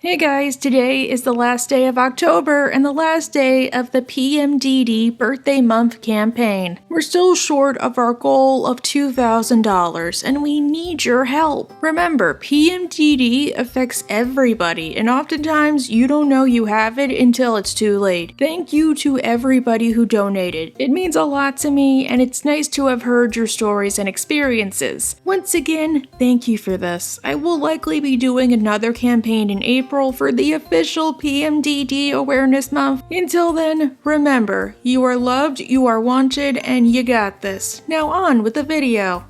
Hey guys, today is the last day of October and the last day of the PMDD Birthday Month campaign. We're still short of our goal of $2,000 and we need your help. Remember, PMDD affects everybody and oftentimes you don't know you have it until it's too late. Thank you to everybody who donated. It means a lot to me and it's nice to have heard your stories and experiences. Once again, thank you for this. I will likely be doing another campaign in April for the official PMDD Awareness Month. Until then, remember, you are loved, you are wanted, and you got this. Now on with the video.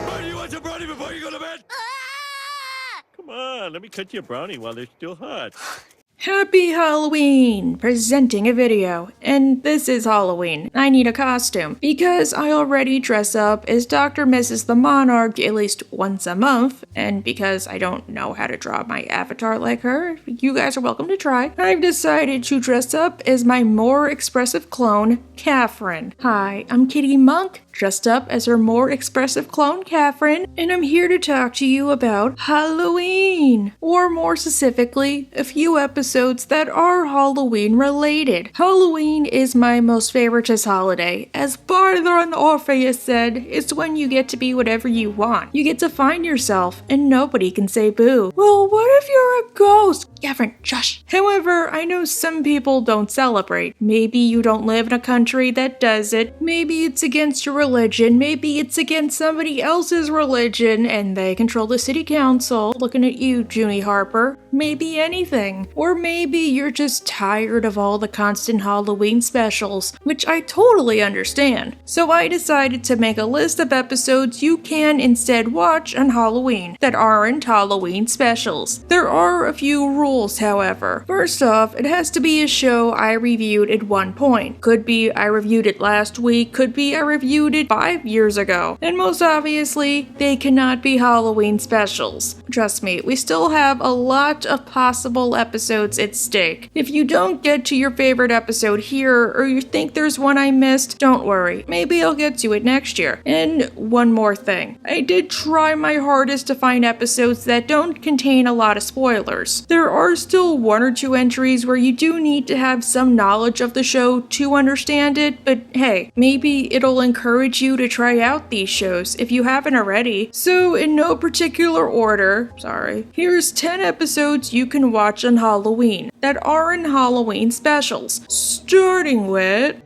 Why do you want a brownie before you go to bed? Come on, let me cut you a brownie while they're still hot. Happy Halloween! Presenting a video. And this is Halloween. I need a costume. Because I already dress up as Dr. Mrs. the Monarch at least once a month, and because I don't know how to draw my avatar like her, you guys are welcome to try, I've decided to dress up as my more expressive clone, Katherine. Hi, I'm Kitty Monk, dressed up as her more expressive clone, Katherine, and I'm here to talk to you about Halloween! Or more specifically, a few episodes that are Halloween related. Halloween is my most favoritist holiday. As Barther Orpheus said, it's when you get to be whatever you want. You get to find yourself, and nobody can say boo. Well, what if you're a ghost? Katherine, shush. However, I know some people don't celebrate. Maybe you don't live in a country that does it. Maybe it's against your religion. Maybe it's against somebody else's religion, and they control the city council. Looking at you, Junie Harper. Maybe anything. Or maybe you're just tired of all the constant Halloween specials, which I totally understand. So I decided to make a list of episodes you can instead watch on Halloween that aren't Halloween specials. There are a few rules, however. First off, it has to be a show I reviewed at one point. Could be I reviewed it last week, could be I reviewed it 5 years ago. And most obviously, they cannot be Halloween specials. Trust me, we still have a lot of possible episodes at stake. If you don't get to your favorite episode here, or you think there's one I missed, don't worry. Maybe I'll get to it next year. And one more thing. I did try my hardest to find episodes that don't contain a lot of spoilers. There are still 1 or 2 entries where you do need to have some knowledge of the show to understand it, but hey, maybe it'll encourage you to try out these shows if you haven't already. So in no particular order, here's 10 episodes you can watch on Halloween that aren't Halloween specials, starting with...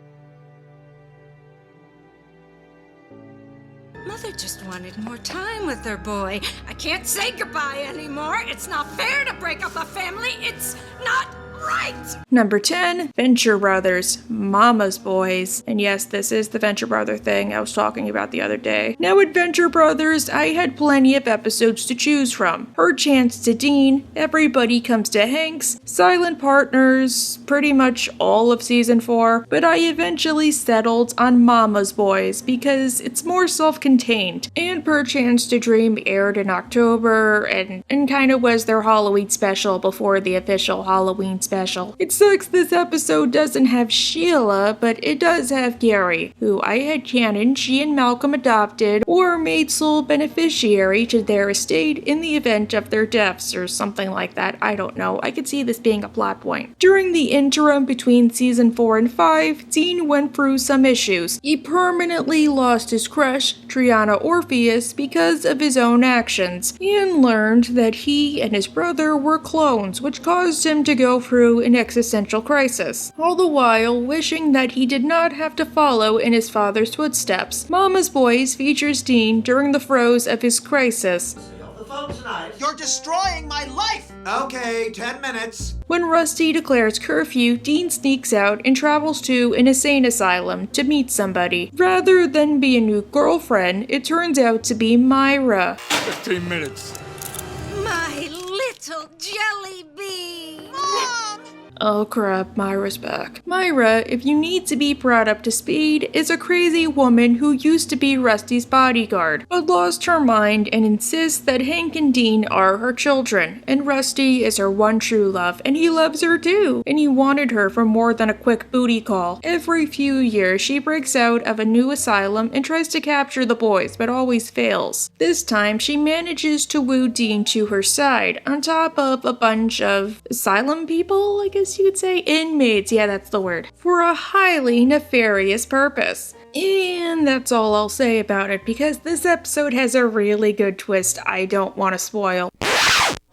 Mother just wanted more time with her boy. I can't say goodbye anymore. It's not fair to break up a family. It's not right. Number 10, Venture Brothers, Mama's Boys. And yes, this is the Venture Brother thing I was talking about the other day. Now with Venture Brothers, I had plenty of episodes to choose from. Her Chance to Dean, Everybody Comes to Hanks, Silent Partners, pretty much all of season 4, but I eventually settled on Mama's Boys because it's more self-contained. And Perchance to Dream aired in October and kind of was their Halloween special before the official Halloween special. It sucks this episode doesn't have Sheila, but it does have Gary, who I had canon she and Malcolm adopted or made sole beneficiary to their estate in the event of their deaths or something like that. I don't know. I could see this being a plot point. During the interim between season 4 and 5, Dean went through some issues. He permanently lost his crush, Triana Orpheus, because of his own actions, and learned that he and his brother were clones, which caused him to go through an existential crisis, all the while wishing that he did not have to follow in his father's footsteps. Mama's Boys features Dean during the throes of his crisis. You're destroying my life! Okay, 10 minutes. When Rusty declares curfew, Dean sneaks out and travels to an insane asylum to meet somebody. Rather than be a new girlfriend, it turns out to be Myra. 15 minutes. My little jelly bee. Mom! Oh crap, Myra's back. Myra, if you need to be brought up to speed, is a crazy woman who used to be Rusty's bodyguard, but lost her mind and insists that Hank and Dean are her children, and Rusty is her one true love, and he loves her too, and he wanted her for more than a quick booty call. Every few years, she breaks out of a new asylum and tries to capture the boys, but always fails. This time, she manages to woo Dean to her side, on top of a bunch of asylum people, I guess you could say? Inmates, yeah, that's the word. For a highly nefarious purpose. And that's all I'll say about it, because this episode has a really good twist I don't want to spoil.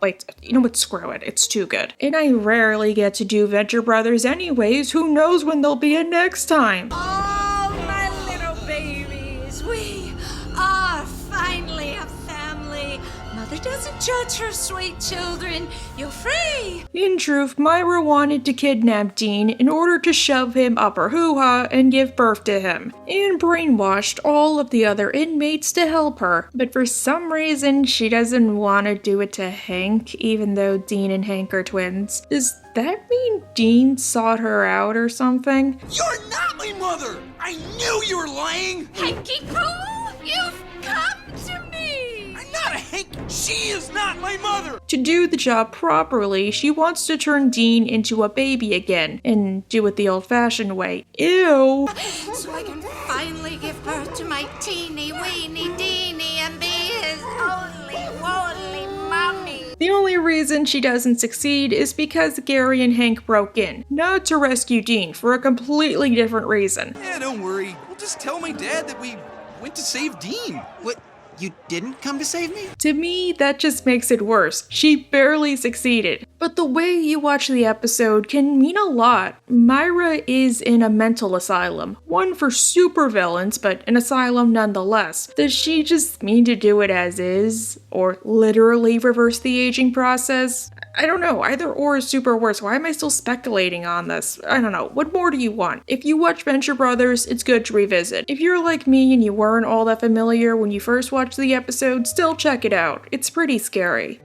Wait, you know what? Screw it. It's too good. And I rarely get to do Venture Brothers anyways. Who knows when there'll be a next time? Oh, my little babies. We are finally a family. Mother doesn't judge her sweet children. You're free. In truth, Myra wanted to kidnap Dean in order to shove him up her hoo-ha and give birth to him, and brainwashed all of the other inmates to help her. But for some reason, she doesn't want to do it to Hank, even though Dean and Hank are twins. Does that mean Dean sought her out or something? You're not my mother! I knew you were lying! Hanky-poo, you've come to me. I'm not a Hank! She is not my mother! To do the job properly, she wants to turn Dean into a baby again, and do it the old-fashioned way. Ew! So I can finally give birth to my teeny weeny Deanie and be his only mommy. The only reason she doesn't succeed is because Gary and Hank broke in, not to rescue Dean, for a completely different reason. Yeah, don't worry. We'll just tell my dad that we went to save Dean. What? You didn't come to save me? To me, that just makes it worse. She barely succeeded. But the way you watch the episode can mean a lot. Myra is in a mental asylum. One for supervillains, but an asylum nonetheless. Does she just mean to do it as is? Or literally reverse the aging process? I don't know, either or is super worse. Why am I still speculating on this? I don't know. What more do you want? If you watch Venture Brothers, it's good to revisit. If you're like me and you weren't all that familiar when you first watched the episode, still check it out. It's pretty scary.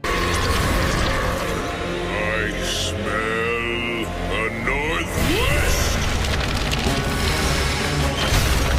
I smell a northwest.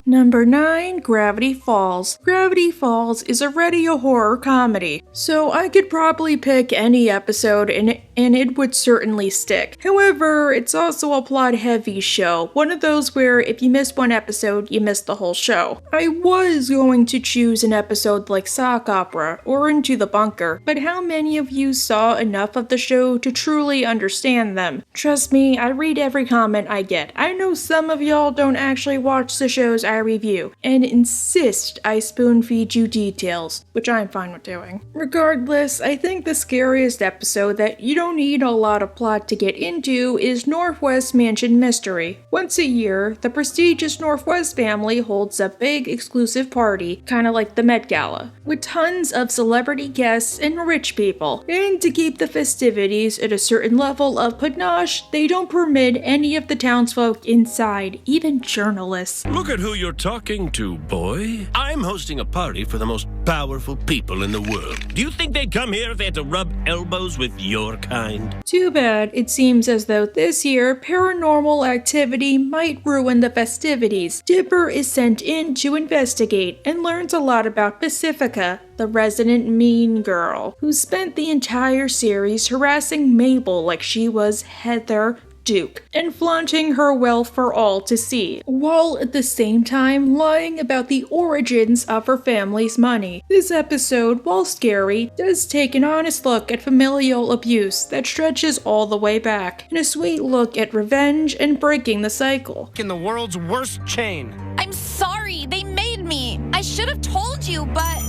Number 9, Gravity Falls. Gravity Falls is already a horror comedy, so I could probably pick any episode and it would certainly stick. However, it's also a plot-heavy show, one of those where if you miss one episode, you miss the whole show. I was going to choose an episode like Sock Opera or Into the Bunker, but how many of you saw enough of the show to truly understand them? Trust me, I read every comment I get. I know some of y'all don't actually watch the shows I review, and insist I spoon-feed you details, which I'm fine with doing. Regardless, I think the scariest episode that you don't need a lot of plot to get into is Northwest Mansion Mystery. Once a year, the prestigious Northwest family holds a big exclusive party, kinda like the Met Gala, with tons of celebrity guests and rich people. And to keep the festivities at a certain level of panache, they don't permit any of the townsfolk inside, even journalists. Look at who you're talking to, boy. I'm hosting a party for the most powerful people in the world. Do you think they'd come here if they had to rub elbows with your kind? Too bad. It seems as though this year paranormal activity might ruin the festivities. Dipper is sent in to investigate and learns a lot about Pacifica, the resident mean girl, who spent the entire series harassing Mabel like she was Heather Duke, and flaunting her wealth for all to see, while at the same time lying about the origins of her family's money. This episode, while scary, does take an honest look at familial abuse that stretches all the way back, and a sweet look at revenge and breaking the cycle. In the world's worst chain. I'm sorry, they made me. I should have told you, but...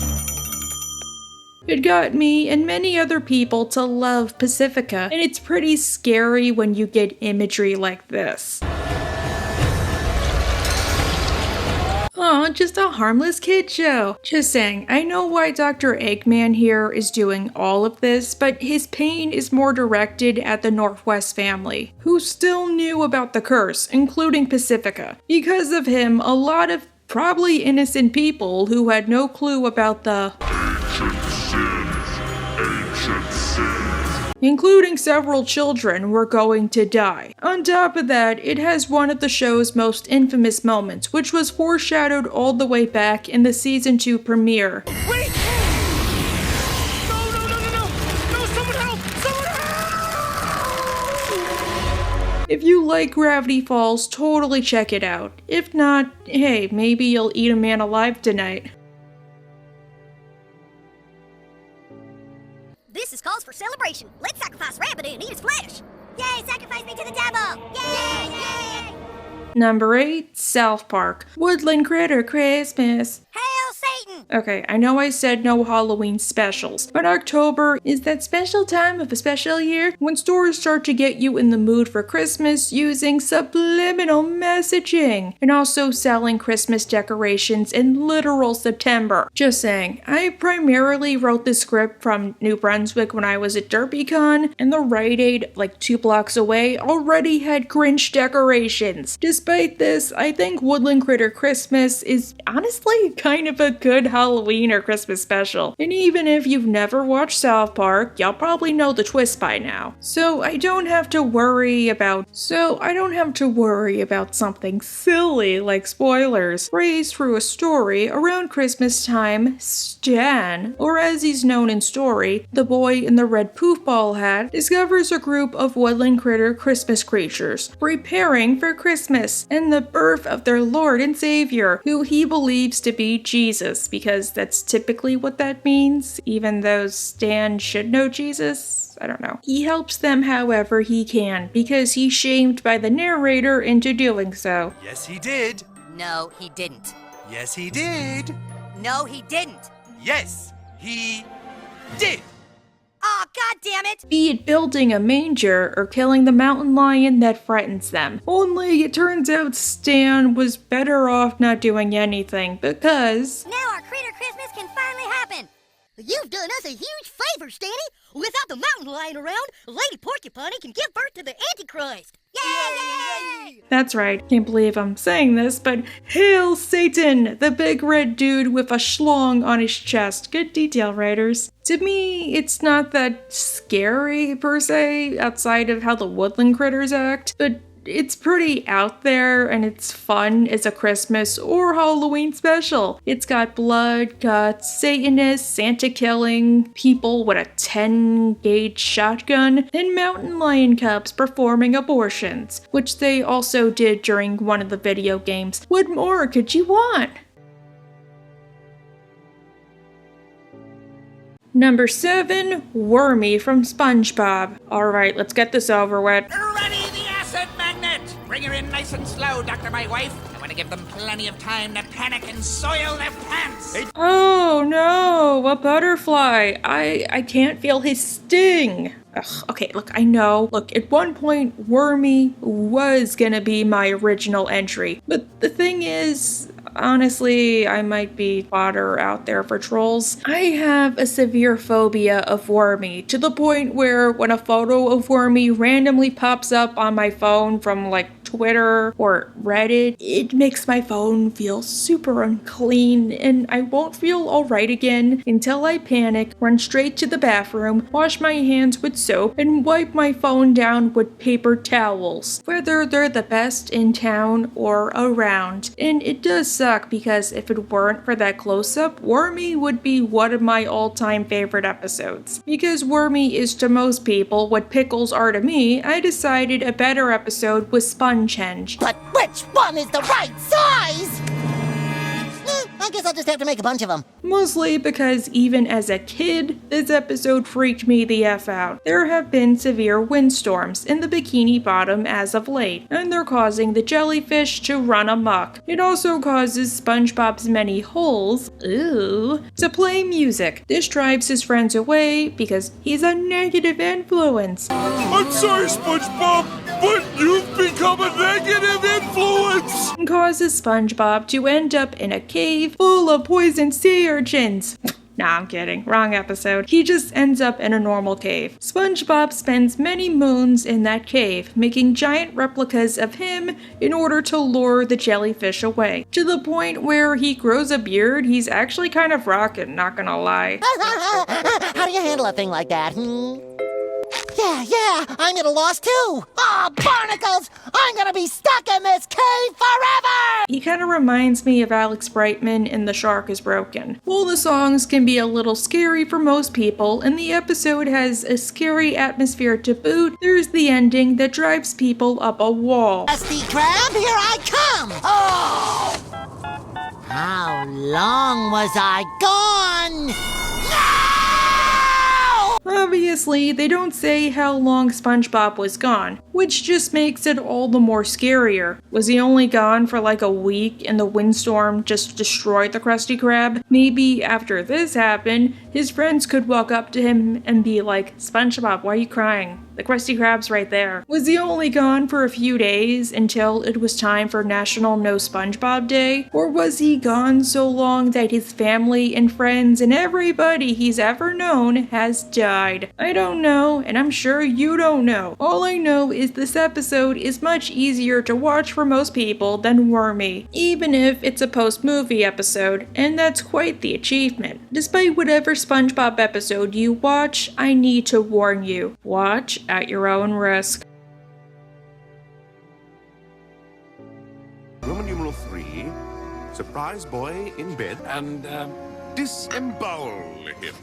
It got me and many other people to love Pacifica, and it's pretty scary when you get imagery like this. Aw, just a harmless kid show. Just saying, I know why Dr. Eggman here is doing all of this, but his pain is more directed at the Northwest family, who still knew about the curse, including Pacifica. Because of him, a lot of probably innocent people who had no clue about the Ancient including several children, were going to die. On top of that, it has one of the show's most infamous moments, which was foreshadowed all the way back in the season 2 premiere. Wait! No! No, someone help! Someone help! If you like Gravity Falls, totally check it out. If not, hey, maybe you'll eat a man alive tonight. This is cause for celebration. Let's sacrifice Rabbit and eat his flesh. Yay, sacrifice me to the devil. Yay! Number 8, South Park. Woodland Critter Christmas. Hail Satan! Okay, I know I said no Halloween specials, but October is that special time of a special year when stores start to get you in the mood for Christmas using subliminal messaging and also selling Christmas decorations in literal September. Just saying, I primarily wrote the script from New Brunswick when I was at DerbyCon, and the Rite Aid, like 2 blocks away, already had Grinch decorations. Despite this, I think Woodland Critter Christmas is honestly kind of a good Halloween or Christmas special. And even if you've never watched South Park, y'all probably know the twist by now. So I don't have to worry about something silly like spoilers. Raised through a story around Christmas time, Stan, or as he's known in story, the boy in the red poofball hat, discovers a group of Woodland Critter Christmas creatures preparing for Christmas and the birth of their Lord and Savior, who he believes to be Jesus, because that's typically what that means, even though Stan should know Jesus. I don't know. He helps them however he can, because he's shamed by the narrator into doing so. Yes, he did. No, he didn't. Yes, he did. No, he didn't. Yes, he did. Aw, god damn it! Be it building a manger or killing the mountain lion that threatens them. Only it turns out Stan was better off not doing anything because... Now our Critter Christmas can finally happen! You've done us a huge favor, Stanny! Without the mountain lion around, Lady Porcupine can give birth to the Antichrist! Yay! That's right, can't believe I'm saying this, but hail Satan, the big red dude with a schlong on his chest. Good detail, writers. To me, it's not that scary per se, outside of how the Woodland critters act, but it's pretty out there and it's fun as a Christmas or Halloween special. It's got blood, guts, Satanists, Santa killing, people with a 10-gauge shotgun, and mountain lion cubs performing abortions, which they also did during one of the video games. What more could you want? Number 7, Wormy from SpongeBob. Alright, let's get this over with. Ready the acid magnet! Bring her in nice and slow, Dr. My wife. I want to give them plenty of time to panic and soil their pants. Oh no, a butterfly. I can't feel his sting. Ugh, okay, look, I know. Look, at one point, Wormy was gonna be my original entry. But the thing is, honestly, I might be fodder out there for trolls. I have a severe phobia of Wormy, to the point where when a photo of Wormy randomly pops up on my phone from like Twitter or Reddit, it makes my phone feel super unclean, and I won't feel alright again until I panic, run straight to the bathroom, wash my hands with soap, and wipe my phone down with paper towels, whether they're the best in town or around. And it does suck because if it weren't for that close-up, Wormy would be one of my all-time favorite episodes. Because Wormy is to most people what pickles are to me, I decided a better episode was Spongehenge. But which one is the right size? I guess I'll just have to make a bunch of them. Mostly because even as a kid, this episode freaked me the F out. There have been severe windstorms in the Bikini Bottom as of late, and they're causing the jellyfish to run amok. It also causes SpongeBob's many holes, to play music. This drives his friends away because he's a negative influence. I'm sorry, SpongeBob, but you've become a negative influence! And causes SpongeBob to end up in a cave full of poisoned sea urchins. Nah, I'm kidding. Wrong episode. He just ends up in a normal cave. SpongeBob spends many moons in that cave, making giant replicas of him in order to lure the jellyfish away. To the point where he grows a beard, he's actually kind of rockin', not gonna lie. How do you handle a thing like that? Yeah, I'm at a loss too. Oh, barnacles! I'm gonna be stuck in this cave forever! He kind of reminds me of Alex Brightman in The Shark is Broken. While the songs can be a little scary for most people, and the episode has a scary atmosphere to boot, there's the ending that drives people up a wall. Rusty Crab, here I come! Oh! How long was I gone? No! Obviously, they don't say how long SpongeBob was gone, which just makes it all the more scarier. Was he only gone for like a week and the windstorm just destroyed the Krusty Krab? Maybe after this happened, his friends could walk up to him and be like, SpongeBob, why are you crying? The Krusty Krab's right there. Was he only gone for a few days until it was time for National No SpongeBob Day? Or was he gone so long that his family and friends and everybody he's ever known has died? I don't know, and I'm sure you don't know. All I know is this episode is much easier to watch for most people than Wormy, even if it's a post-movie episode, and that's quite the achievement. Despite whatever SpongeBob episode you watch, I need to warn you. Watch at your own risk. Roman numeral 3, surprise boy in bed, and disembowel him.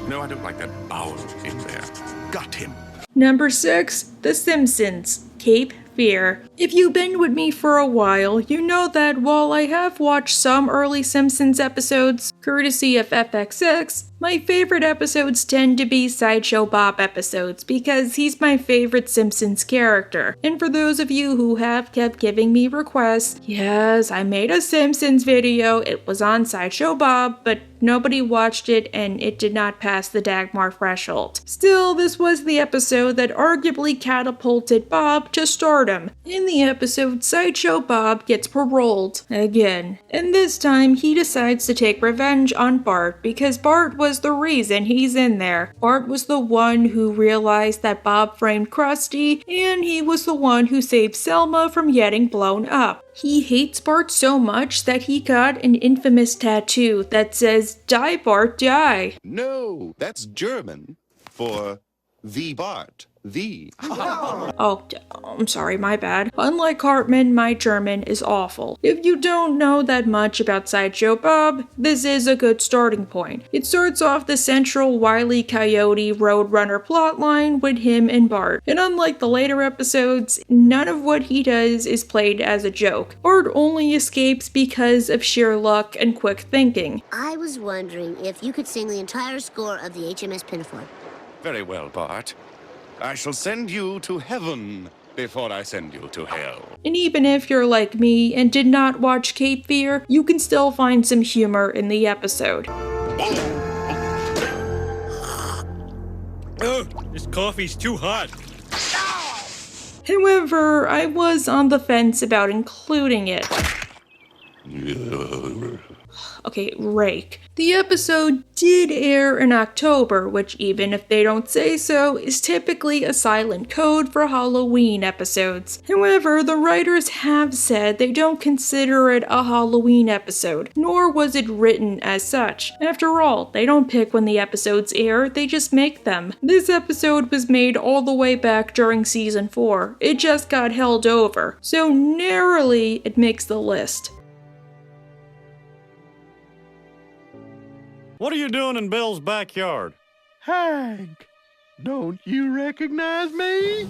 No, I don't like that bowel in there. Got him. Number 6, The Simpsons, Cape Fear. If you've been with me for a while, you know that while I have watched some early Simpsons episodes, courtesy of FXX, my favorite episodes tend to be Sideshow Bob episodes because he's my favorite Simpsons character. And for those of you who have kept giving me requests, yes, I made a Simpsons video. It was on Sideshow Bob, but nobody watched it and it did not pass the Dagmar threshold. Still, this was the episode that arguably catapulted Bob to stardom. In the episode, Sideshow Bob gets paroled again. And this time, he decides to take revenge on Bart because Bart was the reason he's in there. Bart was the one who realized that Bob framed Krusty, and he was the one who saved Selma from getting blown up. He hates Bart so much that he got an infamous tattoo that says, "Die Bart, die." No, that's German for the Bart. The. Oh, I'm sorry, my bad. Unlike Hartman, my German is awful. If you don't know that much about Sideshow Bob, this is a good starting point. It starts off the central Wile E. Coyote Roadrunner plotline with him and Bart. And unlike the later episodes, none of what he does is played as a joke. Bart only escapes because of sheer luck and quick thinking. I was wondering if you could sing the entire score of the HMS Pinafore. Very well, Bart. I shall send you to heaven before I send you to hell. And even if you're like me and did not watch Cape Fear, you can still find some humor in the episode. Oh, this coffee's too hot. However, I was on the fence about including it. Okay, rake. The episode did air in October, which even if they don't say so, is typically a silent code for Halloween episodes. However, the writers have said they don't consider it a Halloween episode, nor was it written as such. After all, they don't pick when the episodes air, they just make them. This episode was made all the way back during season 4. It just got held over, so narrowly it makes the list. What are you doing in Bill's backyard? Hank, don't you recognize me?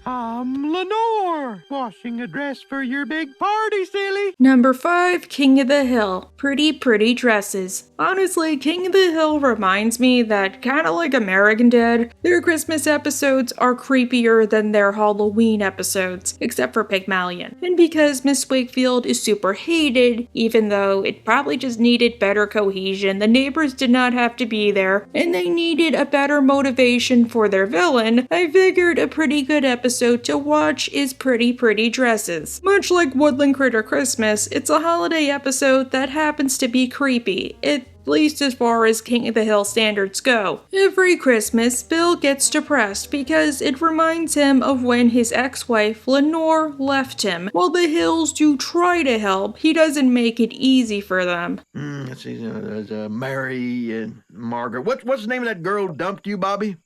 I'm Lenore, washing a dress for your big party, silly. Number 5, King of the Hill. Pretty dresses. Honestly, King of the Hill reminds me that, kinda like American Dad, their Christmas episodes are creepier than their Halloween episodes, except for Pygmalion. And because Miss Wakefield is super hated, even though it probably just needed better cohesion, the neighbors did not have to be there, and they needed a better motivation for their villain, I figured a pretty good episode to watch is Pretty Dresses. Much like Woodland Critter Christmas, it's a holiday episode that happens to be creepy, at least as far as King of the Hill standards go. Every Christmas, Bill gets depressed because it reminds him of when his ex-wife, Lenore, left him. While the Hills do try to help, he doesn't make it easy for them. Let's see, Mary and Margaret. What's the name of that girl who dumped you, Bobby?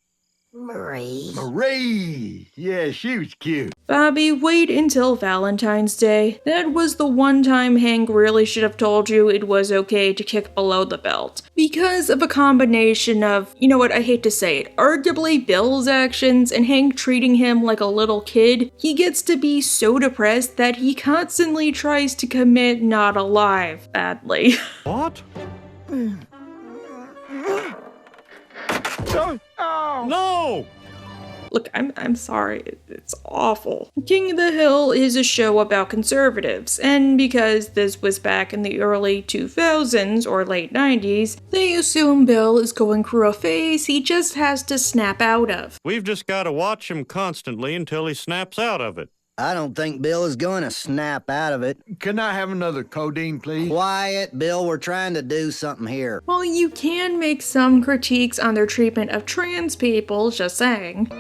Marie. Yeah, she was cute. Bobby, wait until Valentine's Day. That was the one time Hank really should have told you it was okay to kick below the belt. Because of a combination of, you know what, I hate to say it, arguably Bill's actions and Hank treating him like a little kid, he gets to be so depressed that he constantly tries to commit not alive badly. What? Oh. No! Look, I'm sorry, it's awful. King of the Hill is a show about conservatives, and because this was back in the early 2000s or late 90s, they assume Bill is going through a phase he just has to snap out of. We've just got to watch him constantly until he snaps out of it. I don't think Bill is going to snap out of it. Can I have another codeine, please? Quiet, Bill. We're trying to do something here. Well, you can make some critiques on their treatment of trans people, just saying.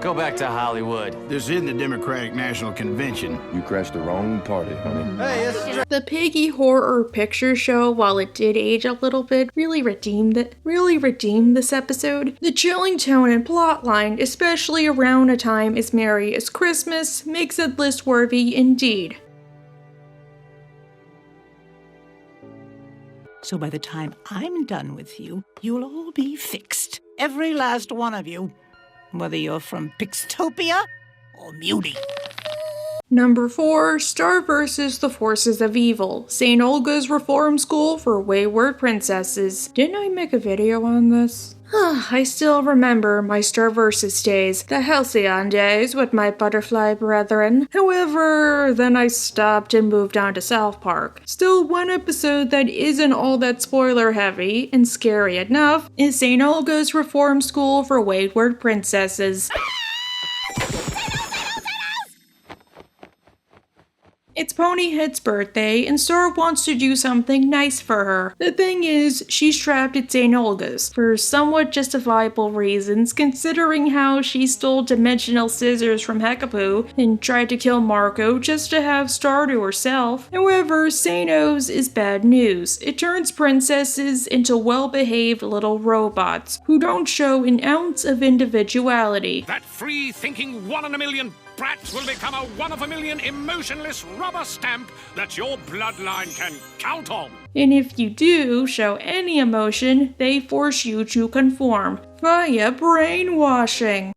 Go back to Hollywood. This is the Democratic National Convention. You crashed the wrong party, honey. Hey, The Piggy Horror Picture Show, while it did age a little bit, really redeemed this episode. The chilling tone and plotline, especially around a time as merry as Christmas, makes it list-worthy indeed. So by the time I'm done with you, you'll all be fixed. Every last one of you. Whether you're from Pixtopia or Muty. Number 4, Star vs. the Forces of Evil, St. Olga's Reform School for Wayward Princesses. Didn't I make a video on this? I still remember my Star vs. days, the halcyon days with my butterfly brethren. However, then I stopped and moved on to South Park. Still, one episode that isn't all that spoiler heavy, and scary enough, is St. Olga's Reform School for Wayward Princesses. It's Ponyhead's birthday, and Star wants to do something nice for her. The thing is, she's trapped at St. Olga's, for somewhat justifiable reasons, considering how she stole dimensional scissors from Hekapoo and tried to kill Marco just to have Star to herself. However, St. O's is bad news. It turns princesses into well-behaved little robots, who don't show an ounce of individuality. That free-thinking 1 in a million brat will become a 1 of a million emotionless rubber stamp that your bloodline can count on. And if you do show any emotion, they force you to conform via brainwashing.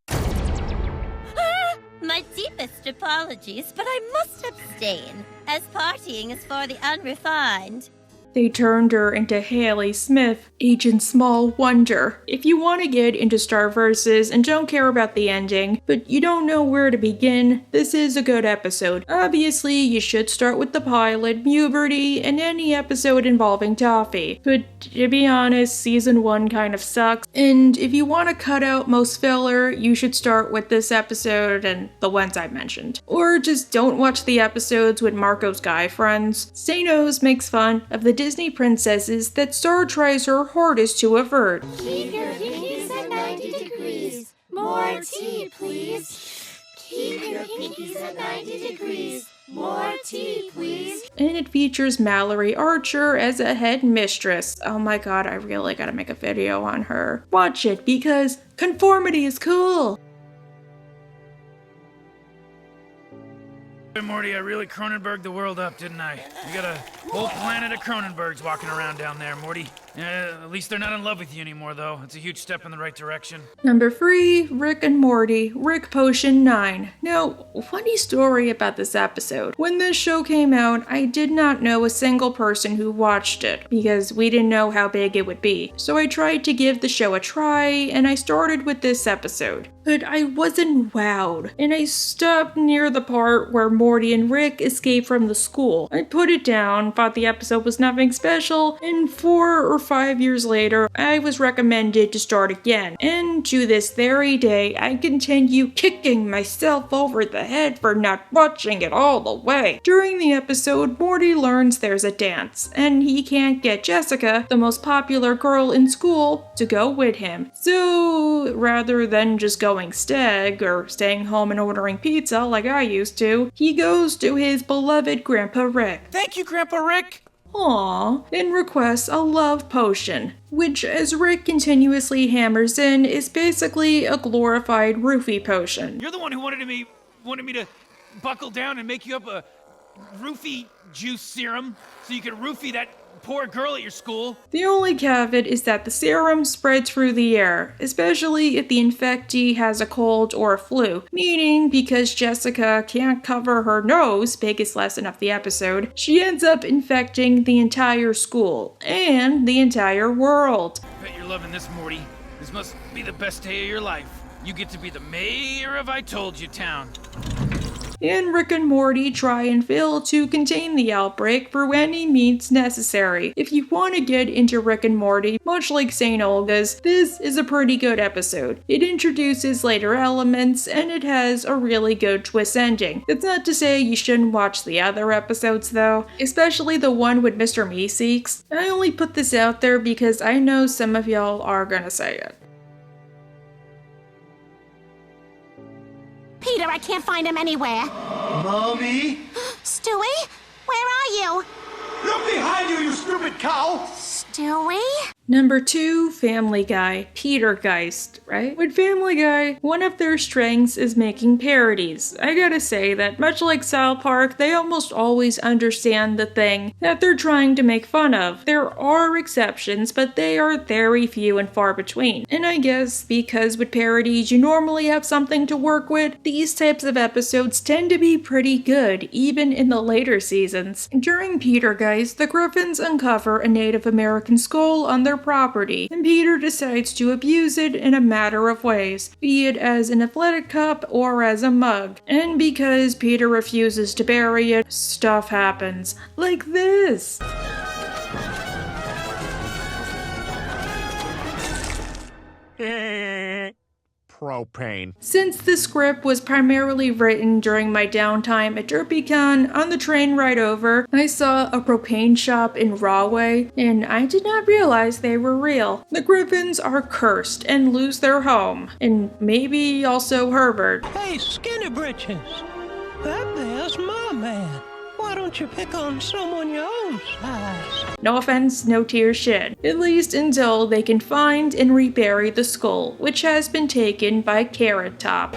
My deepest apologies, but I must abstain, as partying is for the unrefined. They turned her into Haley Smith, Agent Small Wonder. If you want to get into Star Versus and don't care about the ending, but you don't know where to begin, this is a good episode. Obviously, you should start with the pilot, Muberty, and any episode involving Toffee. But to be honest, season 1 kind of sucks, and if you want to cut out most filler, you should start with this episode and the ones I mentioned. Or just don't watch the episodes with Marco's guy friends. St. O's makes fun of the Disney princesses that Star tries her hardest to avert. Keep your pinkies at 90 degrees. More tea, please. Keep your pinkies at 90 degrees. More tea, please. And it features Mallory Archer as a head mistress. Oh my god, I really gotta make a video on her. Watch it because conformity is cool. Hey Morty, I really Cronenberg'd the world up, didn't I? You got a whole planet of Cronenbergs walking around down there, Morty. At least they're not in love with you anymore, though. It's a huge step in the right direction. Number 3, Rick and Morty, Rick Potion 9. Now, funny story about this episode. When this show came out, I did not know a single person who watched it, because we didn't know how big it would be. So I tried to give the show a try, and I started with this episode. But I wasn't wowed, and I stopped near the part where Morty and Rick escape from the school. I put it down, thought the episode was nothing special, and 4 or 5 years later, I was recommended to start again. And to this very day, I continue kicking myself over the head for not watching it all the way. During the episode, Morty learns there's a dance, and he can't get Jessica, the most popular girl in school, to go with him. So, rather than just going stag or staying home and ordering pizza like I used to, he goes to his beloved Grandpa Rick. Thank you, Grandpa Rick! Aww, and requests a love potion, which, as Rick continuously hammers in, is basically a glorified roofie potion. You're the one who wanted me to buckle down and make you up a roofie juice serum so you could roofie that poor girl at your school. The only caveat is that the serum spreads through the air, especially if the infectee has a cold or a flu, meaning because Jessica can't cover her nose, biggest lesson of the episode, she ends up infecting the entire school and the entire world. Bet you're loving this, Morty. This must be the best day of your life. You get to be the mayor of I Told You Town. And Rick and Morty try and fail to contain the outbreak through any means necessary. If you want to get into Rick and Morty, much like St. Olga's, this is a pretty good episode. It introduces later elements, and it has a really good twist ending. That's not to say you shouldn't watch the other episodes though, especially the one with Mr. Meeseeks. I only put this out there because I know some of y'all are gonna say it. Peter, I can't find him anywhere. Mommy? Stewie? Where are you? Look behind you, you stupid cow! Stewie? Number 2, Family Guy, Petergeist, right? With Family Guy, one of their strengths is making parodies. I gotta say that much like South Park, they almost always understand the thing that they're trying to make fun of. There are exceptions, but they are very few and far between. And I guess because with parodies you normally have something to work with, these types of episodes tend to be pretty good, even in the later seasons. During Petergeist, the Griffins uncover a Native American skull on their property, and Peter decides to abuse it in a matter of ways, be it as an athletic cup or as a mug. And because Peter refuses to bury it, stuff happens. Like this! Propane. Since the script was primarily written during my downtime at DerpyCon, on the train ride over, I saw a propane shop in Rahway, and I did not realize they were real. The Griffins are cursed and lose their home, and maybe also Herbert. Hey, Skinny Britches, that there's my man. Why don't you pick on someone your own size? No offense, no tears shed. At least until they can find and rebury the skull, which has been taken by Carrot Top.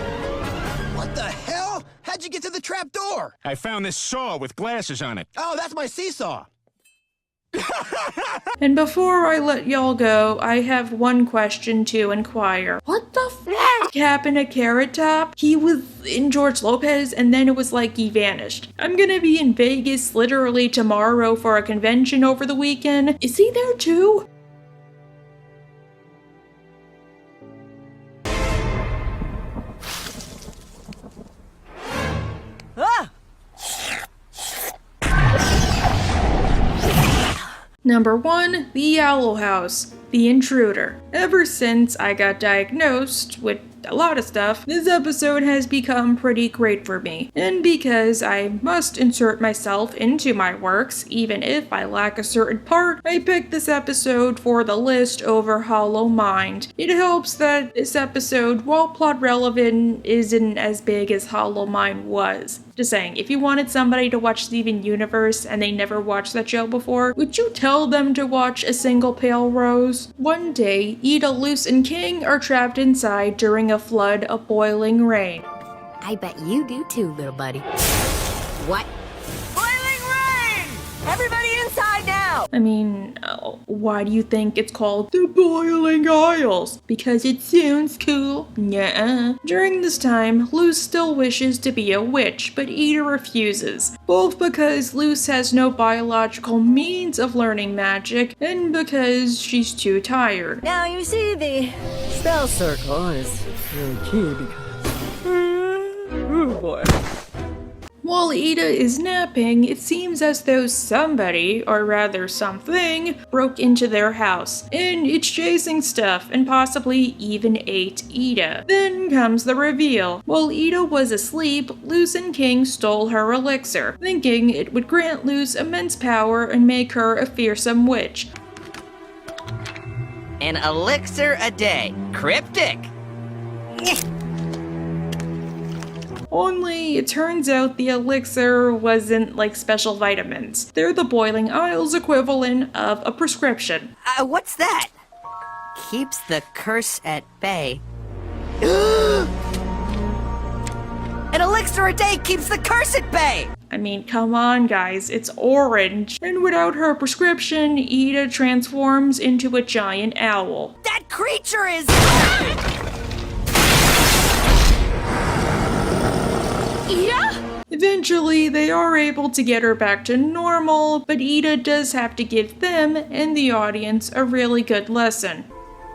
What the hell? How'd you get to the trap door? I found this saw with glasses on it. Oh, that's my seesaw. And before I let y'all go, I have one question to inquire. What the f*** happened to Carrot Top? He was in George Lopez and then it was like he vanished. I'm gonna be in Vegas literally tomorrow for a convention over the weekend. Is he there too? Ah! Number 1, the Alo House, the intruder. Ever since I got diagnosed with a lot of stuff, this episode has become pretty great for me. And because I must insert myself into my works, even if I lack a certain part, I picked this episode for the list over Hollow Mind. It helps that this episode, while plot relevant, isn't as big as Hollow Mind was. Just saying, if you wanted somebody to watch Steven Universe and they never watched that show before, would you tell them to watch A Single Pale Rose? One day, Ida, Luce, and King are trapped inside during a flood of boiling rain. I bet you do too, little buddy. What? Boiling rain! Everybody inside now! I mean, why do you think it's called the Boiling Isles? Because it sounds cool? Nuh-uh. During this time, Luce still wishes to be a witch, but Ida refuses. Both because Luce has no biological means of learning magic, and because she's too tired. Now you see, the spell circle is really key because... oh boy. While Ida is napping, it seems as though somebody, or rather something, broke into their house, and it's chasing stuff, and possibly even ate Ida. Then comes the reveal. While Ida was asleep, Luce and King stole her elixir, thinking it would grant Luce immense power and make her a fearsome witch. An elixir a day. Cryptic. Only it turns out the elixir wasn't like special vitamins. They're the Boiling Isles equivalent of a prescription. What's that? Keeps the curse at bay. An elixir a day keeps the curse at bay! I mean, come on guys, it's orange. And without her prescription, Ida transforms into a giant owl. That creature is... Ida? Eventually, they are able to get her back to normal, but Ida does have to give them and the audience a really good lesson.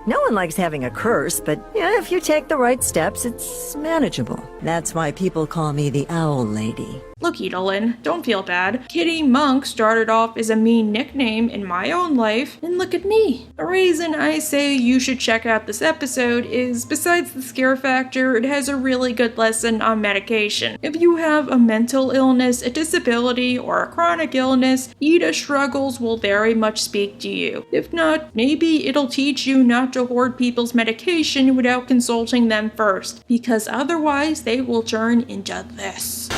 No one likes having a curse, but yeah, if you take the right steps, it's manageable. That's why people call me the Owl Lady. Look, Edalyn, don't feel bad. Kitty Monk started off as a mean nickname in my own life, and look at me. The reason I say you should check out this episode is, besides the scare factor, it has a really good lesson on medication. If you have a mental illness, a disability, or a chronic illness, Ida struggles will very much speak to you. If not, maybe it'll teach you not to hoard people's medication without consulting them first, because otherwise they will turn into this.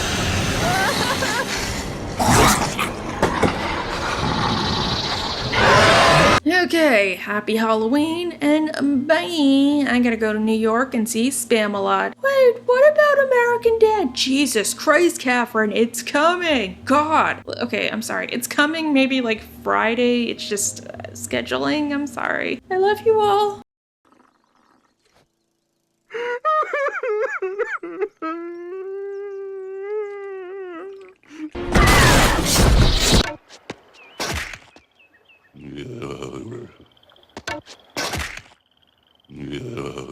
Okay, happy Halloween, and bye! I gotta go to New York and see Spamalot. Wait, what about American Dad? Jesus Christ, Katherine, it's coming! God! Okay, I'm sorry. It's coming maybe like Friday. It's just scheduling. I'm sorry. I love you all. Yeah.